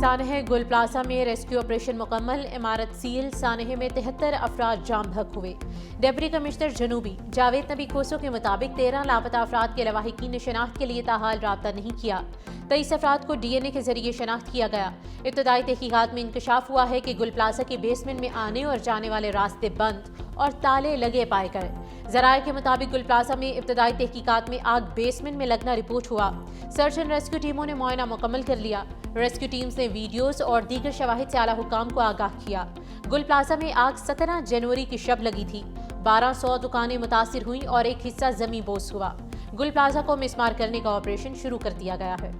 سانحہ گل پلازا میں rescue operation مکمل، عمارت سیل، سانحہ میں 73 افراد جام بحق ہوئے۔ ڈپٹی کمشنر جنوبی جاوید نبی کھوسو کے مطابق 13 لاپتہ افراد کے لواحقین نے شناخت کے لیے تاحال رابطہ نہیں کیا۔ 23 افراد کو ڈی این اے کے ذریعے شناخت کیا گیا۔ ابتدائی تحقیقات میں انکشاف ہوا ہے کہ گل پلازا کے بیسمنٹ میں آنے اور جانے والے راستے بند اور تالے لگے پائے گئے۔ ذرائع کے مطابق گل پلازا میں ابتدائی تحقیقات میں آگ بیسمنٹ میں لگنا رپورٹ ہوا۔ سرچ اینڈ ریسکیو ٹیموں نے معائنہ مکمل کر لیا۔ ریسکیو ٹیمز نے ویڈیوز اور دیگر شواہد سے اعلیٰ حکام کو آگاہ کیا۔ گل پلازا میں آگ 17 جنوری کی شب لگی تھی۔ 1200 دکانیں متاثر ہوئیں اور ایک حصہ زمیں بوس ہوا۔ گل پلازا کو مسمار کرنے کا آپریشن شروع کر دیا گیا ہے۔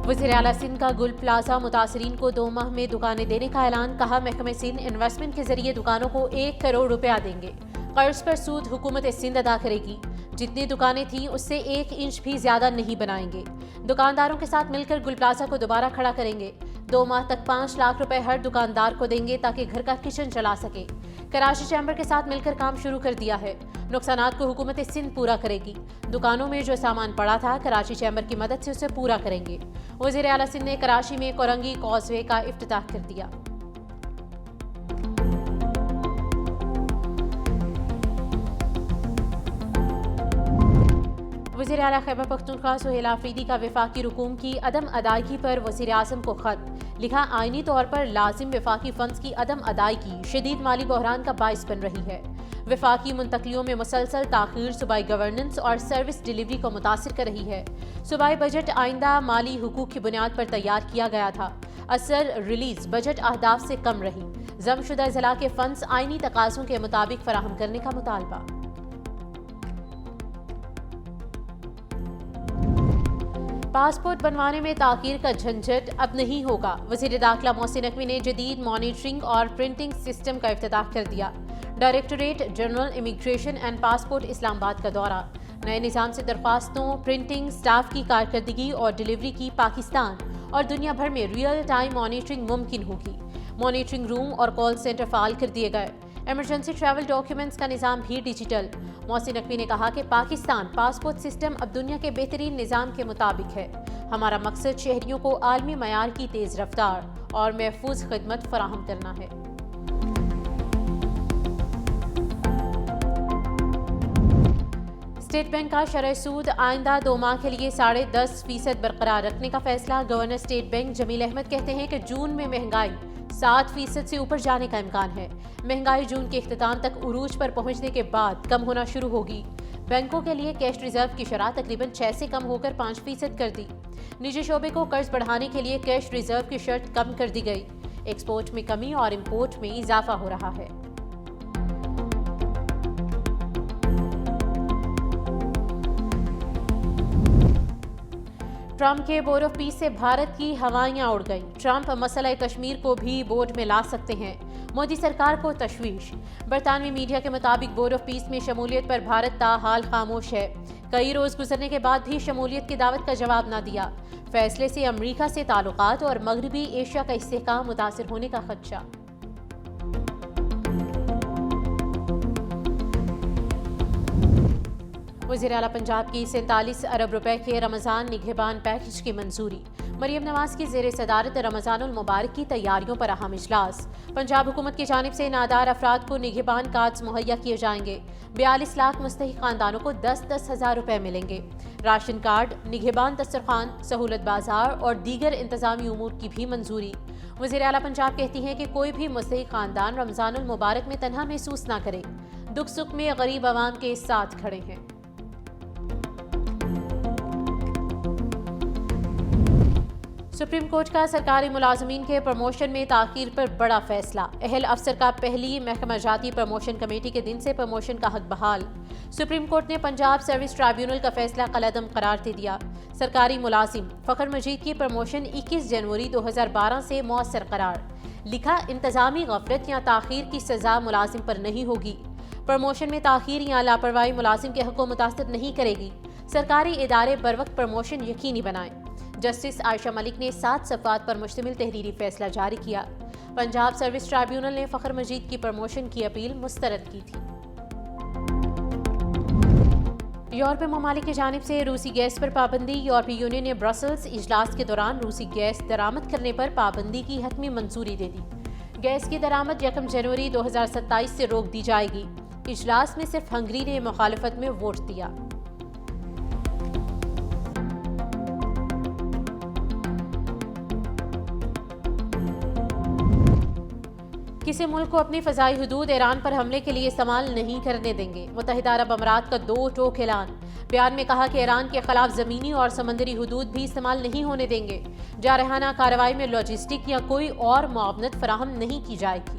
وزیر اعلیٰ سندھ کا گل پلازا متاثرین کو 2 ماہ میں دکانیں دینے کا اعلان، کہا محکمہ سندھ انویسٹمنٹ کے ذریعے دکانوں کو 1 کروڑ روپیہ دیں گے۔ قرض پر سود حکومت سندھ ادا کرے گی۔ جتنی دکانیں تھیں اس سے 1 انچ بھی زیادہ نہیں بنائیں گے۔ دکانداروں کے ساتھ مل کر گل پلازا کو دوبارہ کھڑا کریں گے۔ 2 ماہ تک 5 لاکھ روپے ہر دکاندار کو دیں گے تاکہ گھر کا کچن چلا سکے۔ کراچی چیمبر کے ساتھ مل کر کام شروع کر دیا ہے۔ نقصانات کو حکومت سندھ پورا کرے گی۔ دکانوں میں جو سامان پڑا تھا کراچی چیمبر کی مدد سے اسے پورا کریں گے۔ وزیر اعلیٰ سندھ نے کراچی میں کورنگی کازوے کا افتتاح کر دیا۔ وزیر اعلیٰ خیبر پختونخوا سہیل آفریدی کا وفاقی رکوم کی عدم ادائیگی پر وزیر اعظم کو خط، لکھا آئینی طور پر لازم وفاقی فنڈز کی عدم ادائیگی شدید مالی بحران کا باعث بن رہی ہے۔ وفاقی منتقلیوں میں مسلسل تاخیر صوبائی گورننس اور سروس ڈیلیوری کو متاثر کر رہی ہے۔ صوبائی بجٹ آئندہ مالی حقوق کی بنیاد پر تیار کیا گیا تھا۔ اثر ریلیز بجٹ اہداف سے کم رہی۔ ضم شدہ اضلاع کے فنڈز آئینی تقاضوں کے مطابق فراہم کرنے کا مطالبہ۔ پاسپورٹ بنوانے میں تاخیر کا جھنجھٹ اب نہیں ہوگا، وزیر داخلہ محسن نقوی نے جدید مانیٹرنگ اور پرنٹنگ سسٹم کا افتتاح کر دیا۔ Directorate general immigration and passport Islamabad کا دورہ۔ نئے نظام سے درخواستوں، پرنٹنگ، سٹاف کی کارکردگی اور ڈیلیوری کی پاکستان اور دنیا بھر میں ریئل ٹائم مانیٹرنگ ممکن ہوگی۔ مانیٹرنگ روم اور کال سینٹر فعال کر دیے گئے۔ ایمرجنسی ٹریول ڈاکیومنٹس کا نظام بھی ڈیجیٹل۔ محسن نقوی نے کہا کہ پاکستان پاسپورٹ سسٹم اب دنیا کے بہترین نظام کے مطابق ہے۔ ہمارا مقصد شہریوں کو عالمی معیار کی تیز رفتار اور محفوظ خدمت فراہم کرنا ہے۔ اسٹیٹ بینک کا شرح سود آئندہ 2 ماہ کے لیے 10.5% برقرار رکھنے کا فیصلہ۔ گورنر اسٹیٹ بینک جمیل احمد کہتے ہیں کہ جون میں مہنگائی 7% سے اوپر جانے کا امکان ہے۔ مہنگائی جون کے اختتام تک عروج پر پہنچنے کے بعد کم ہونا شروع ہوگی۔ بینکوں کے لیے کیش ریزرو کی شرح تقریباً 6 سے کم ہو کر 5% کر دی۔ نجی شعبے کو قرض بڑھانے کے لیے کیش ریزرو کی شرط کم کر دی گئی۔ ایکسپورٹ میں کمی اور امپورٹ میں اضافہ ہو رہا ہے۔ ٹرمپ کے بورڈ آف پیس سے بھارت کی ہوائیاں اڑ گئیں۔ ٹرمپ مسئلہ کشمیر کو بھی بورڈ میں لا سکتے ہیں، مودی سرکار کو تشویش۔ برطانوی میڈیا کے مطابق بورڈ آف پیس میں شمولیت پر بھارت تاحال خاموش ہے۔ کئی روز گزرنے کے بعد بھی شمولیت کی دعوت کا جواب نہ دیا۔ فیصلے سے امریکہ سے تعلقات اور مغربی ایشیا کا استحکام متاثر ہونے کا خدشہ۔ وزیر اعلیٰ پنجاب کی 47 ارب روپے کے رمضان نگہبان پیکج کی منظوری۔ مریم نواز کی زیر صدارت رمضان المبارک کی تیاریوں پر اہم اجلاس۔ پنجاب حکومت کی جانب سے نادار افراد کو نگہبان کارڈز مہیا کیے جائیں گے۔ 42 لاکھ مستحق خاندانوں کو 10-10 ہزار روپے ملیں گے۔ راشن کارڈ، نگہبان دسترخوان، سہولت بازار اور دیگر انتظامی امور کی بھی منظوری۔ وزیر اعلیٰ پنجاب کہتی ہیں کہ کوئی بھی مستحق خاندان رمضان المبارک میں تنہا محسوس نہ کرے، دکھ سکھ میں غریب عوام کے ساتھ کھڑے ہیں۔ سپریم کورٹ کا سرکاری ملازمین کے پروموشن میں تاخیر پر بڑا فیصلہ۔ اہل افسر کا پہلی محکمہ جاتی پروموشن کمیٹی کے دن سے پروموشن کا حق بحال۔ سپریم کورٹ نے پنجاب سروس ٹرائبیونل کا فیصلہ کالعدم قرار دے دیا۔ سرکاری ملازم فخر مجید کی پروموشن 21 جنوری 2012 سے مؤثر قرار۔ لکھا انتظامی غفلت یا تاخیر کی سزا ملازم پر نہیں ہوگی۔ پروموشن میں تاخیر یا لاپرواہی ملازم کے حق کو متاثر نہیں کرے گی۔ سرکاری ادارے بروقت پروموشن یقینی بنائیں۔ جسٹس عائشہ ملک نے 7 صفحات پر مشتمل تحریری فیصلہ جاری کیا۔ پنجاب سروس ٹرائبیونل نے فخر مجید کی پروموشن کی اپیل مسترد کی تھی۔ یورپی ممالک کی جانب سے روسی گیس پر پابندی۔ یورپی یونین نے برسلز اجلاس کے دوران روسی گیس درآمد کرنے پر پابندی کی حتمی منظوری دے دی۔ گیس کی درآمد 1 جنوری 2027 سے روک دی جائے گی۔ اجلاس میں صرف ہنگری نے مخالفت میں ووٹ دیا۔ کسی ملک کو اپنی فضائی حدود ایران پر حملے کے لیے استعمال نہیں کرنے دیں گے۔ متحدہ عرب امارات کا 2 ٹوک اعلان۔ بیان میں کہا کہ ایران کے خلاف زمینی اور سمندری حدود بھی استعمال نہیں ہونے دیں گے۔ جارحانہ کارروائی میں لاجسٹک یا کوئی اور معاونت فراہم نہیں کی جائے گی۔